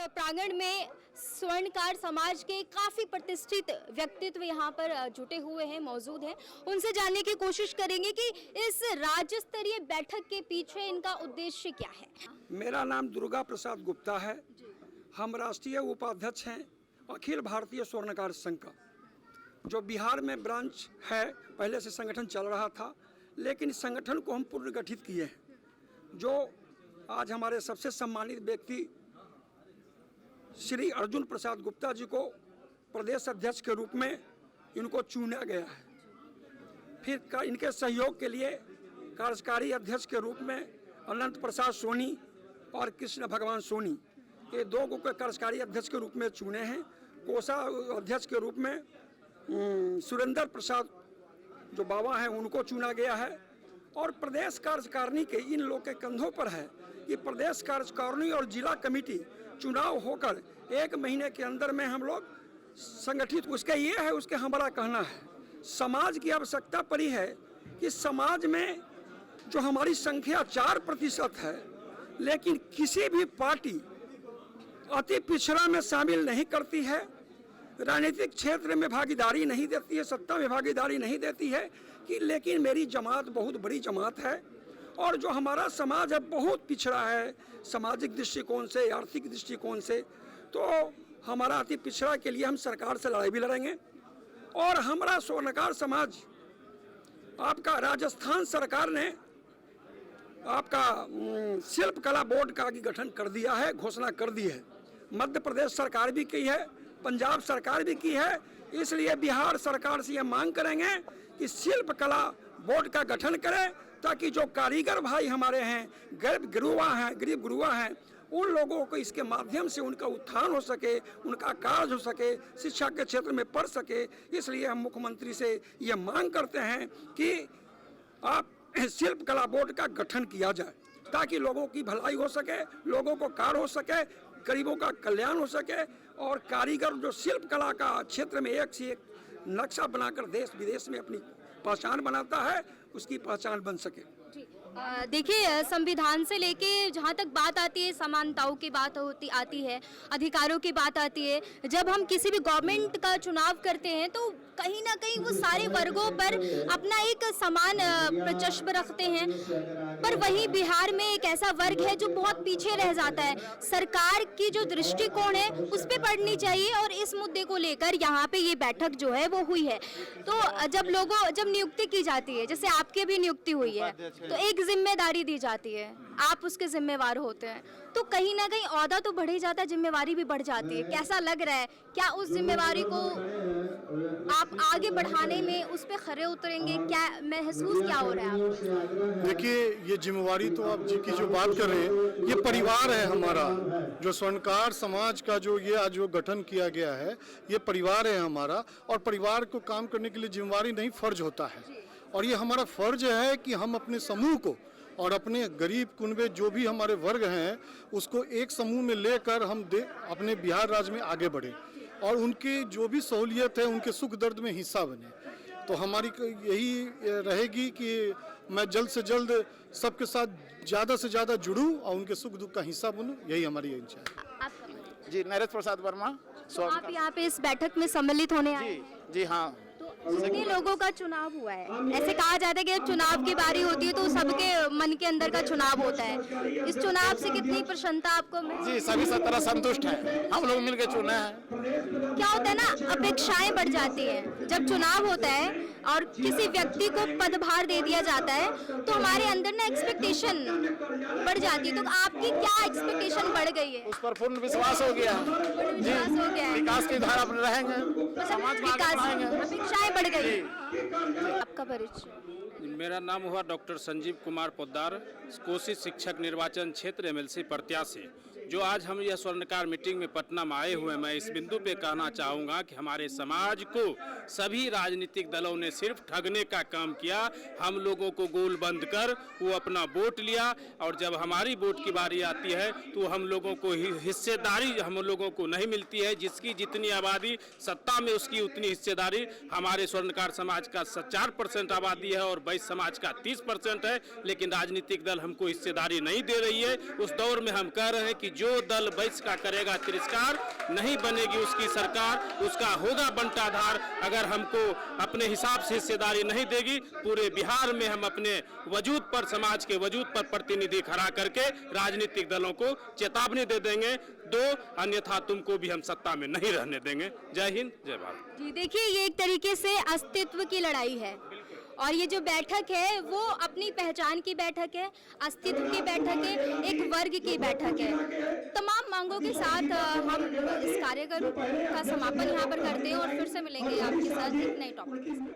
प्रांगण में स्वर्णकार समाज के काफी प्रतिष्ठित व्यक्तित्व यहाँ पर जुटे हुए हैं, मौजूद हैं। उनसे जानने की कोशिश करेंगे कि इस राज्य स्तरीय बैठक के पीछे इनका उद्देश्य क्या है। मेरा नाम दुर्गा प्रसाद गुप्ता है। हम राष्ट्रीय उपाध्यक्ष हैं अखिल भारतीय स्वर्णकार संघ का, जो बिहार में ब्रांच है। पहले से संगठन चल रहा था, लेकिन इस संगठन को हम पुनर्गठित किए हैं। जो आज हमारे सबसे सम्मानित व्यक्ति श्री अर्जुन प्रसाद गुप्ता जी को प्रदेश अध्यक्ष के रूप में इनको चुना गया है। फिर इनके सहयोग के लिए कार्यकारी अध्यक्ष के रूप में अनंत प्रसाद सोनी और कृष्ण भगवान सोनी, ये दो को कार्यकारी अध्यक्ष के रूप में चुने हैं। कोषा अध्यक्ष के रूप में सुरेंद्र प्रसाद जो बाबा हैं उनको चुना गया है। और प्रदेश कार्यकारिणी के इन लोग के कंधों पर है कि प्रदेश कार्यकारिणी और जिला कमेटी चुनाव होकर 1 महीने के अंदर में हम लोग संगठित, उसका ये है, उसके हमारा कहना है समाज की आवश्यकता पड़ी है कि समाज में जो हमारी संख्या 4% है, लेकिन किसी भी पार्टी अति पिछड़ा में शामिल नहीं करती है, राजनीतिक क्षेत्र में भागीदारी नहीं देती है, सत्ता में भागीदारी नहीं देती है कि लेकिन मेरी जमात बहुत बड़ी जमात है और जो हमारा समाज है बहुत पिछड़ा है सामाजिक दृष्टिकोण से, आर्थिक दृष्टिकोण से। तो हमारा अति पिछड़ा के लिए हम सरकार से लड़ाई भी लड़ेंगे। और हमारा स्वर्णकार समाज, आपका राजस्थान सरकार ने आपका शिल्प कला बोर्ड का गठन कर दिया है, घोषणा कर दी है। मध्य प्रदेश सरकार भी की है, पंजाब सरकार भी की है। इसलिए बिहार सरकार से ये मांग करेंगे कि शिल्प कला बोर्ड का गठन करें, ताकि जो कारीगर भाई हमारे हैं, गरीब गुरुआ हैं, उन लोगों को इसके माध्यम से उनका उत्थान हो सके, उनका कार्य हो सके, शिक्षा के क्षेत्र में पढ़ सके। इसलिए हम मुख्यमंत्री से ये मांग करते हैं कि आप शिल्प कला बोर्ड का गठन किया जाए, ताकि लोगों की भलाई हो सके, लोगों को कार्य हो सके, गरीबों का कल्याण हो सके और कारीगर जो शिल्प कला का क्षेत्र में एक से एक नक्शा बनाकर देश विदेश में अपनी पहचान बनाता है, उसकी पहचान बन सके। देखिए, संविधान से लेके जहाँ तक बात आती है, समानताओं की बात आती है, अधिकारों की बात आती है। जब हम किसी भी गवर्नमेंट का चुनाव करते हैं तो कहीं ना कहीं वो सारे वर्गों पर अपना एक समान प्रचस्प रखते हैं, पर वहीं बिहार में एक ऐसा वर्ग है जो बहुत पीछे रह जाता है। सरकार की जो दृष्टिकोण है उस पर पड़नी चाहिए और इस मुद्दे को लेकर यहाँ पे ये बैठक जो है वो हुई है। तो जब नियुक्ति की जाती है, जैसे आपके भी नियुक्ति हुई है, तो एक जिम्मेदारी दी जाती है, आप उसके जिम्मेवार होते हैं, तो कहीं ना कहीं औहदा तो बढ़ ही जाता है, जिम्मेवारी भी बढ़ जाती है। कैसा लग रहा है, क्या उस जिम्मेवारी को आप आगे बढ़ाने में उस पे खरे उतरेंगे, क्या महसूस क्या हो रहा है आपको? देखिए, ये जिम्मेवारी तो आप जी की जो बात कर रहे हैं, ये परिवार है हमारा, जो स्वर्णकार समाज का जो ये आज जो गठन किया गया है, ये परिवार है हमारा। और परिवार को काम करने के लिए जिम्मेवारी नहीं, फर्ज होता है। और ये हमारा फर्ज है कि हम अपने समूह को और अपने गरीब कुनबे जो भी हमारे वर्ग हैं उसको एक समूह में लेकर हम अपने बिहार राज्य में आगे बढ़े और उनकी जो भी सहूलियत है उनके सुख दर्द में हिस्सा बने। तो हमारी यही रहेगी कि मैं जल्द से जल्द सबके साथ ज़्यादा से ज़्यादा जुड़ूं और उनके सुख दुख का हिस्सा बनूं, यही हमारी इच्छा है। जी, नरेश प्रसाद वर्मा। तो आप यहाँ पे इस बैठक में सम्मिलित होने आए हैं? जी हाँ। कितने लोगों का चुनाव हुआ है? ऐसे कहा जाता है कि जब चुनाव की बारी होती है तो सबके मन के अंदर का चुनाव होता है। इस चुनाव से कितनी प्रसन्नता आपको मिली? जी, सभी सब तरह संतुष्ट हैं, हम लोग मिलकर चुने हैं। क्या होता है ना, अपेक्षाएं बढ़ जाती हैं जब चुनाव होता है और किसी व्यक्ति को पदभार दे दिया जाता है, तो हमारे अंदर ना एक्सपेक्टेशन बढ़ जाती है। तो आपकी क्या एक्सपेक्टेशन बढ़ गई है? उस पर पूर्ण विश्वास हो गया। विश्वास हो गया है, विकास की धारा पर रहेंगे, समाज को आगे बढ़ाएंगे। अपेक्षाएं बढ़ गई। आपका परिचय? मेरा नाम हुआ डॉक्टर संजीव कुमार पोद्दार, कोसी शिक्षक निर्वाचन क्षेत्र एमएलसी प्रत्याशी। जो आज हम यह स्वर्णकार मीटिंग में पटना में आए हुए, मैं इस बिंदु पे कहना चाहूँगा कि हमारे समाज को सभी राजनीतिक दलों ने सिर्फ ठगने का काम किया। हम लोगों को गोल बंद कर वो अपना वोट लिया और जब हमारी वोट की बारी आती है तो हम लोगों को हिस्सेदारी हम लोगों को नहीं मिलती है। जिसकी जितनी आबादी सत्ता में उसकी उतनी हिस्सेदारी। हमारे स्वर्णकार समाज का 4% आबादी है और 22 समाज का 30% है, लेकिन राजनीतिक दल हमको हिस्सेदारी नहीं दे रही है। उस दौर में हम कह रहे हैं कि जो दल वैश्य का करेगा तिरस्कार, नहीं बनेगी उसकी सरकार, उसका होगा बंटाधार। अगर हमको अपने हिसाब से हिस्सेदारी नहीं देगी, पूरे बिहार में हम अपने वजूद पर, समाज के वजूद पर प्रतिनिधि खड़ा करके राजनीतिक दलों को चेतावनी दे देंगे, अन्यथा तुमको भी हम सत्ता में नहीं रहने देंगे। जय हिंद, जय भारत। जी देखिए, ये एक तरीके से अस्तित्व की लड़ाई है और ये जो बैठक है वो अपनी पहचान की बैठक है, अस्तित्व की बैठक है, एक वर्ग की बैठक है। तमाम मांगों के साथ हम इस कार्यक्रम का समापन यहाँ पर करते हैं और फिर से मिलेंगे आपके साथ एक नए टॉपिक के साथ।